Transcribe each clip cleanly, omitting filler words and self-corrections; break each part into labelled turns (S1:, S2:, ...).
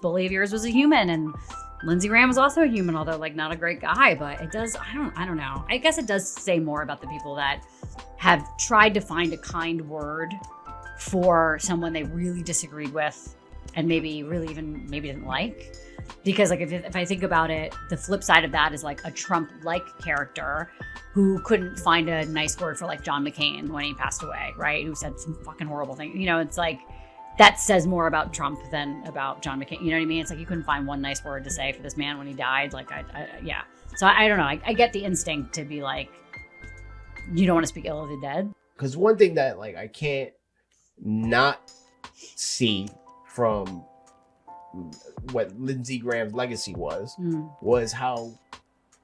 S1: bully of yours was a human, and Lindsey Graham was also a human, although like not a great guy. But it does, I don't know. I guess it does say more about the people that have tried to find a kind word for someone they really disagreed with and maybe didn't like. Because like if I think about it, the flip side of that is like a Trump-like character who couldn't find a nice word for like John McCain when he passed away, right? Who said some fucking horrible thing. You know, it's like that says more about Trump than about John McCain. You know what I mean? It's like you couldn't find one nice word to say for this man when he died. Like, yeah. So I don't know. I get the instinct to be like, you don't want to speak ill of the dead.
S2: Because one thing that like I can't not see from what Lindsey Graham's legacy was how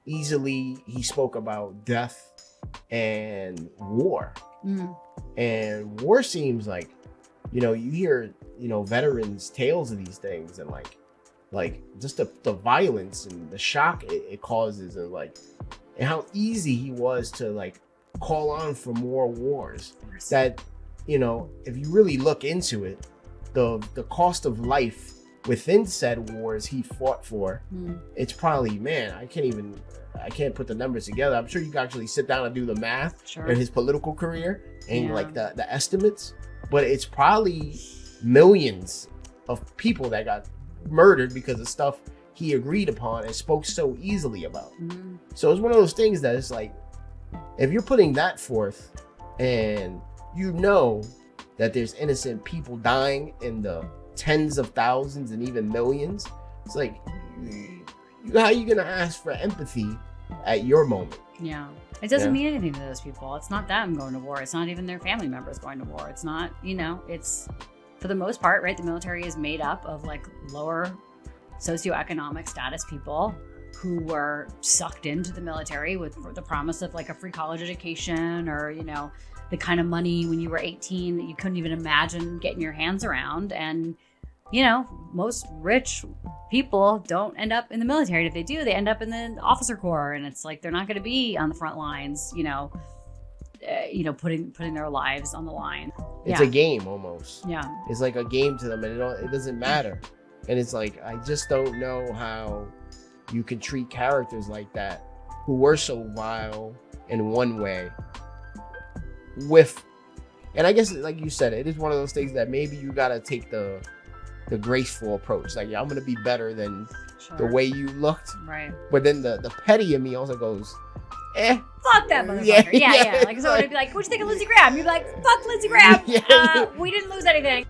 S2: easily he spoke about death and war. And war seems like, you know, you hear, you know, veterans' tales of these things and like just the violence and the shock it causes and how easy he was to like call on for more wars. That, you know, if you really look into it, the cost of life within said wars he fought for, it's probably, man, I can't put the numbers together. I'm sure you can actually sit down and do the math in his political career and like the estimates, but it's probably millions of people that got murdered because of stuff he agreed upon and spoke so easily about. So it's one of those things that it's like, if you're putting that forth and you know that there's innocent people dying in the tens of thousands and even millions, it's like, how are you gonna ask for empathy at your moment?
S1: Yeah, it doesn't mean anything to those people. It's not them going to war. It's not even their family members going to war. It's not, you know, it's for the most part, right? The military is made up of like lower socioeconomic status people who were sucked into the military with the promise of like a free college education, or, you know, the kind of money when you were 18 that you couldn't even imagine getting your hands around. And, you know, most rich people don't end up in the military. If they do, they end up in the officer corps, and it's like they're not going to be on the front lines, putting their lives on the line.
S2: It's a game almost.
S1: Yeah,
S2: it's like a game to them, and it doesn't matter. And it's like, I just don't know how you can treat characters like that who were so vile in one way and I guess, like you said, it is one of those things that maybe you gotta take the graceful approach. Like, yeah, I'm gonna be better than the way you looked.
S1: Right.
S2: But then the petty in me also goes,
S1: fuck that motherfucker. Yeah. Like, so it'd be like, what'd you think of Lindsey Graham? You'd be like, fuck Lindsey Graham. We didn't lose anything.